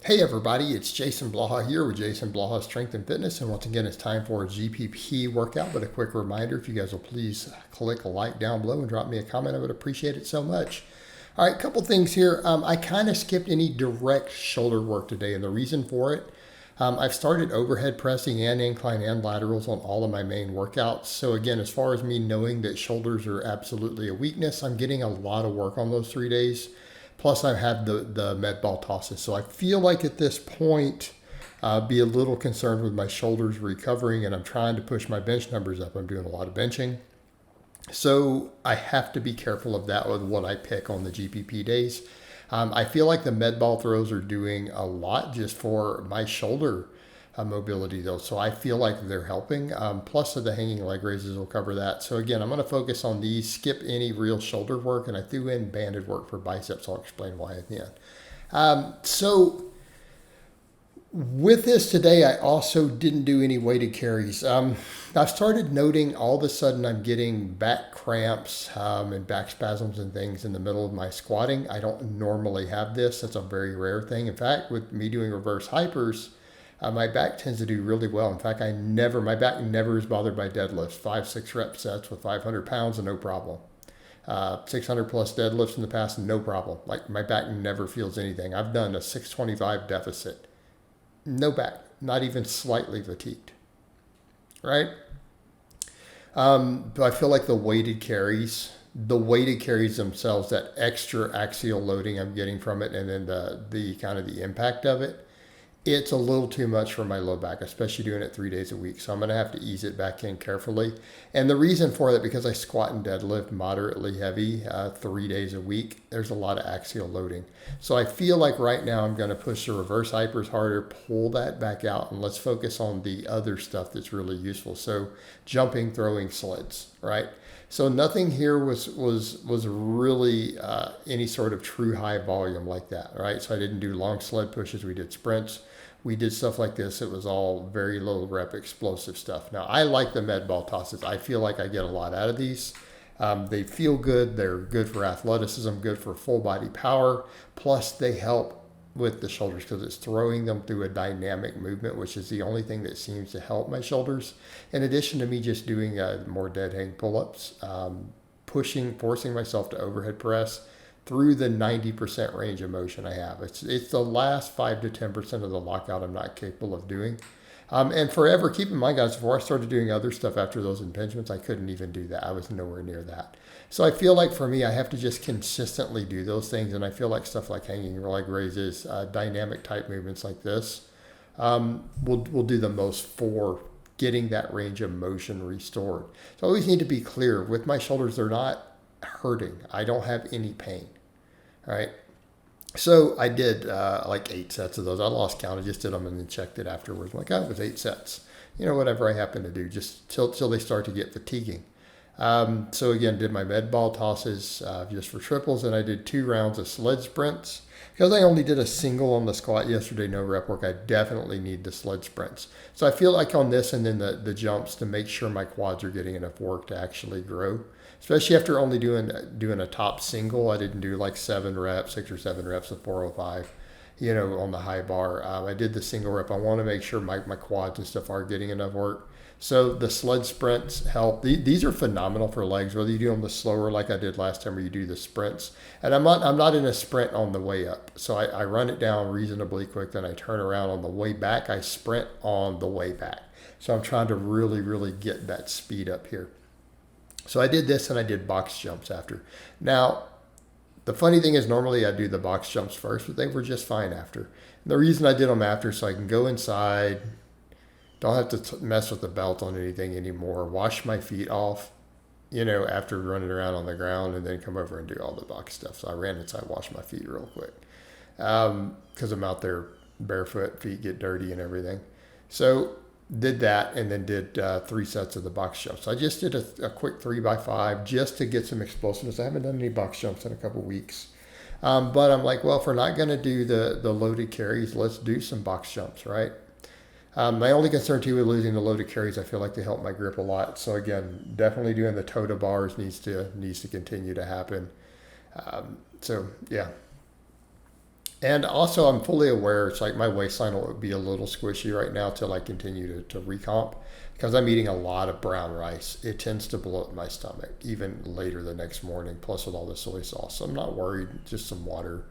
Hey everybody, it's Jason Blaha here with Jason Blaha Strength and Fitness, and once again it's time for a GPP workout. But a quick reminder, if you guys will please click a like down below and drop me a comment, I would appreciate it so much. All right, couple things here. I kind of skipped any direct shoulder work today, and the reason for it, I've started overhead pressing and incline and laterals on all of my main workouts. So again, as far as me knowing that shoulders are absolutely a weakness, I'm getting a lot of work on those 3 days. Plus, I've had the med ball tosses. So I feel like at this point, be a little concerned with my shoulders recovering, and I'm trying to push my bench numbers up. I'm doing a lot of benching. So I have to be careful of that with what I pick on the GPP days. I feel like the med ball throws are doing a lot just for my shoulder mobility though. So I feel like they're helping. Plus the hanging leg raises will cover that. So again, I'm going to focus on these, skip any real shoulder work, and I threw in banded work for biceps. I'll explain why at the end. So with this today, I also didn't do any weighted carries. I've started noting all of a sudden I'm getting back cramps and back spasms and things in the middle of my squatting. I don't normally have this. That's a very rare thing. In fact, with me doing reverse hypers, my back tends to do really well. In fact, my back never is bothered by deadlifts. 5-6 rep sets with 500 pounds and no problem. 600 plus deadlifts in the past, no problem. Like my back never feels anything. I've done a 625 deficit. No back, not even slightly fatigued, right? But I feel like the weighted carries themselves, that extra axial loading I'm getting from it, and then the kind of the impact of it, it's a little too much for my low back, especially doing it 3 days a week. So I'm going to have to ease it back in carefully. And the reason for that, because I squat and deadlift moderately heavy 3 days a week, there's a lot of axial loading. So I feel like right now I'm going to push the reverse hypers harder, pull that back out, and let's focus on the other stuff that's really useful. So jumping, throwing, sleds, right? So nothing here was really any sort of true high volume like that, right? So I didn't do long sled pushes. We did sprints. We did stuff like this. It was all very low rep explosive stuff. Now, I like the med ball tosses. I feel like I get a lot out of these. They feel good. They're good for athleticism, good for full body power. Plus, they help with the shoulders because it's throwing them through a dynamic movement, which is the only thing that seems to help my shoulders. In addition to me just doing more dead hang pull-ups, forcing myself to overhead press through the 90% range of motion I have. It's the last 5 to 10% of the lockout I'm not capable of doing. And forever, keep in mind, guys, before I started doing other stuff after those impingements, I couldn't even do that. I was nowhere near that. So I feel like for me, I have to just consistently do those things. And I feel like stuff like hanging leg raises, dynamic type movements like this, will do the most for getting that range of motion restored. So I always need to be clear with my shoulders, they're not hurting. I don't have any pain. All right. So I did like 8 sets of those. I lost count. I just did them and then checked it afterwards. I'm like, oh, it was 8 sets. Whatever I happen to do, just till they start to get fatiguing. So again, did my med ball tosses just for triples, and I did 2 rounds of sled sprints. Because I only did a single on the squat yesterday, no rep work, I definitely need the sled sprints. So I feel like on this and then the jumps, to make sure my quads are getting enough work to actually grow. Especially after only doing a top single. I didn't do like 7 reps, 6 or 7 reps of 405, on the high bar. I did the single rep. I want to make sure my quads and stuff are getting enough work. So the sled sprints help. These are phenomenal for legs, whether you do them the slower like I did last time or you do the sprints. And I'm not in a sprint on the way up. So I run it down reasonably quick, then I turn around on the way back. I sprint on the way back. So I'm trying to really, really get that speed up here. So I did this and I did box jumps after. Now, the funny thing is normally I do the box jumps first, but they were just fine after. And the reason I did them after, so I can go inside, don't have to mess with the belt on anything anymore, wash my feet off, after running around on the ground, and then come over and do all the box stuff. So I ran inside, washed my feet real quick because I'm out there barefoot, feet get dirty and everything. So did that and then did 3 sets of the box jumps. So I just did a quick 3x5 just to get some explosiveness. I haven't done any box jumps in a couple weeks. But I'm like, well, if we're not going to do the loaded carries, let's do some box jumps, right? My only concern too with losing the loaded carries, I feel like they help my grip a lot. So again, definitely doing the toe to bars needs to continue to happen. So yeah. And also, I'm fully aware it's like my waistline will be a little squishy right now till I continue to recomp because I'm eating a lot of brown rice. It tends to bloat my stomach even later the next morning, plus with all the soy sauce. So I'm not worried, just some water.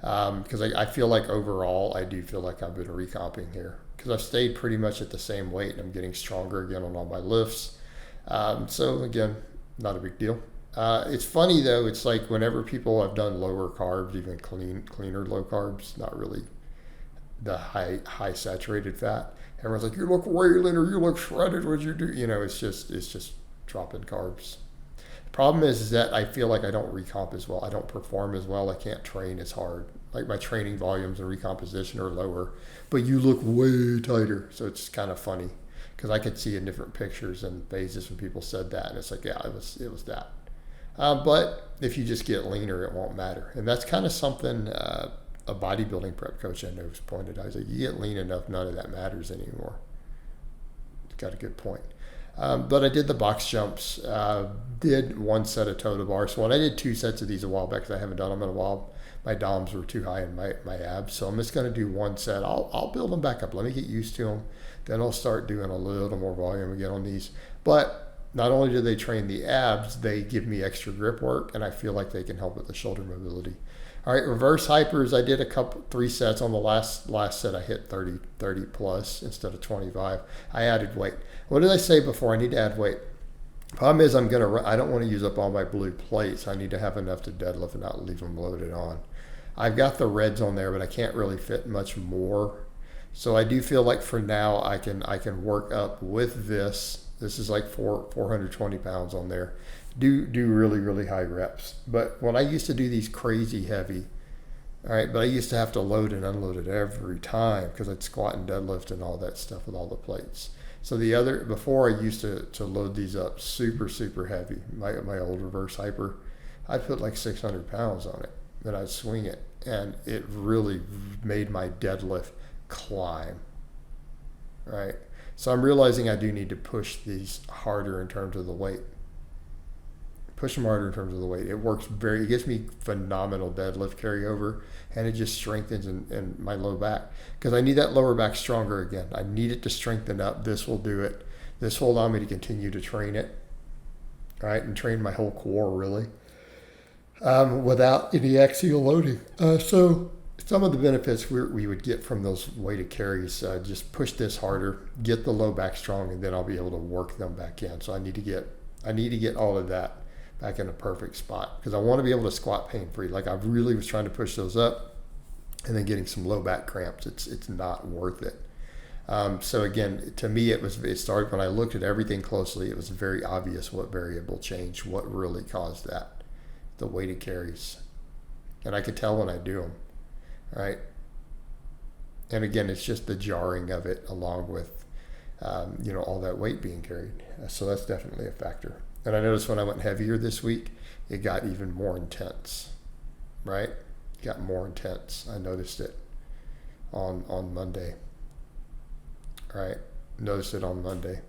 Because I feel like overall, I do feel like I've been recomping here because I've stayed pretty much at the same weight and I'm getting stronger again on all my lifts. So again, not a big deal. It's funny though. It's like whenever people have done lower carbs, even cleaner low carbs, not really the high saturated fat. Everyone's like, "You look way leaner. You look shredded. What you do?" You know, it's just dropping carbs. The problem is that I feel like I don't recomp as well. I don't perform as well. I can't train as hard. Like my training volumes and recomposition are lower, but you look way tighter. So it's kind of funny because I could see in different pictures and phases when people said that, and it's like, yeah, it was that. But if you just get leaner, it won't matter. And that's kind of something a bodybuilding prep coach I know has pointed out. He's like, you get lean enough, none of that matters anymore. He's got a good point. But I did the box jumps, did one set of total bars. So when I did 2 sets of these a while back, because I haven't done them in a while, my DOMs were too high in my abs. So I'm just going to do 1 set. I'll build them back up. Let me get used to them. Then I'll start doing a little more volume again on these. But not only do they train the abs, they give me extra grip work, and I feel like they can help with the shoulder mobility. All right, reverse hypers. I did 3 sets on the last set. I hit 30 plus instead of 25. I added weight. What did I say before? I need to add weight. Problem is, I don't want to use up all my blue plates. I need to have enough to deadlift and not leave them loaded on. I've got the reds on there, but I can't really fit much more. So I do feel like for now I can work up with this. This is like 420 pounds on there. Do really, really high reps. But when I used to do these crazy heavy, all right, but I used to have to load and unload it every time because I'd squat and deadlift and all that stuff with all the plates. So before I used to load these up super, super heavy. My old reverse hyper, I'd put like 600 pounds on it. Then I'd swing it. And it really made my deadlift climb, right? So I'm realizing I do need to push these harder in terms of the weight. Push them harder in terms of the weight. It gives me phenomenal deadlift carryover, and it just strengthens in my low back because I need that lower back stronger again. I need it to strengthen up. This will do it. This will allow me to continue to train it, right, and train my whole core really without any axial loading. So some of the benefits we would get from those weighted carries, just push this harder, get the low back strong, and then I'll be able to work them back in. So I need to get all of that back in a perfect spot because I want to be able to squat pain free. Like I really was trying to push those up and then getting some low back cramps. It's not worth it. So again, to me, it started when I looked at everything closely. It was very obvious what variable changed, what really caused that, the weighted carries, and I could tell when I do them. Right. And again, it's just the jarring of it along with, all that weight being carried. So that's definitely a factor. And I noticed when I went heavier this week, it got even more intense, right? It got more intense. I noticed it on Monday, right? Noticed it on Monday.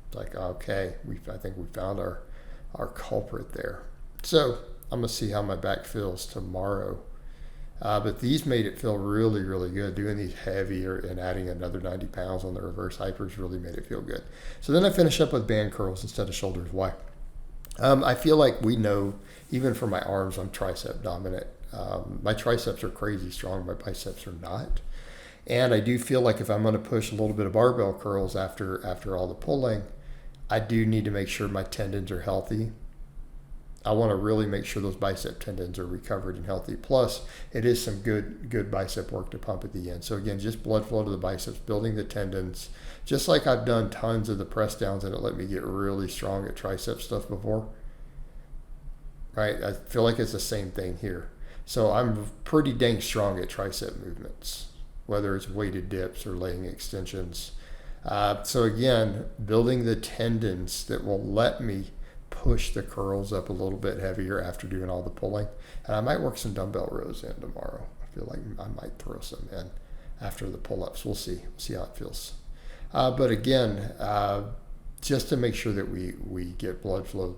It's like, okay, I think we found our culprit there. So I'm going to see how my back feels tomorrow. But these made it feel really, really good. Doing these heavier and adding another 90 pounds on the reverse hypers really made it feel good. So then I finish up with band curls instead of shoulders. Why? I feel like we know, even for my arms, I'm tricep dominant. My triceps are crazy strong. My biceps are not. And I do feel like if I'm going to push a little bit of barbell curls after all the pulling, I do need to make sure my tendons are healthy. I want to really make sure those bicep tendons are recovered and healthy. Plus, it is some good bicep work to pump at the end. So again, just blood flow to the biceps, building the tendons, just like I've done tons of the press downs and it let me get really strong at tricep stuff before. Right? I feel like it's the same thing here. So I'm pretty dang strong at tricep movements, whether it's weighted dips or laying extensions. So again, building the tendons that will let me push the curls up a little bit heavier after doing all the pulling. And I might work some dumbbell rows in tomorrow. I feel like I might throw some in after the pull-ups. We'll see how it feels. But again, just to make sure that we get blood flow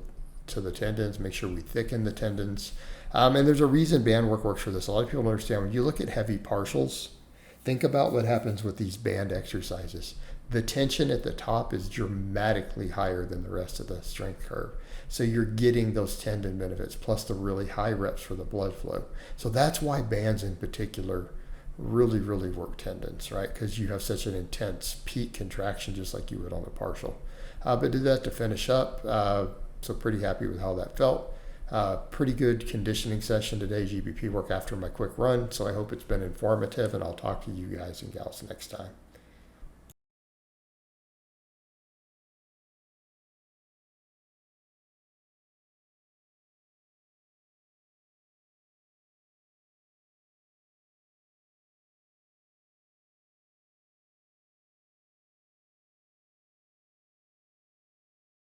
to the tendons, make sure we thicken the tendons. And there's a reason band work works for this. A lot of people don't understand. When you look at heavy partials, think about what happens with these band exercises. The tension at the top is dramatically higher than the rest of the strength curve. So you're getting those tendon benefits plus the really high reps for the blood flow. So that's why bands in particular really, really work tendons, right? Because you have such an intense peak contraction just like you would on a partial. But did that to finish up. So pretty happy with how that felt. Pretty good conditioning session today, GPP work after my quick run. So I hope it's been informative, and I'll talk to you guys and gals next time.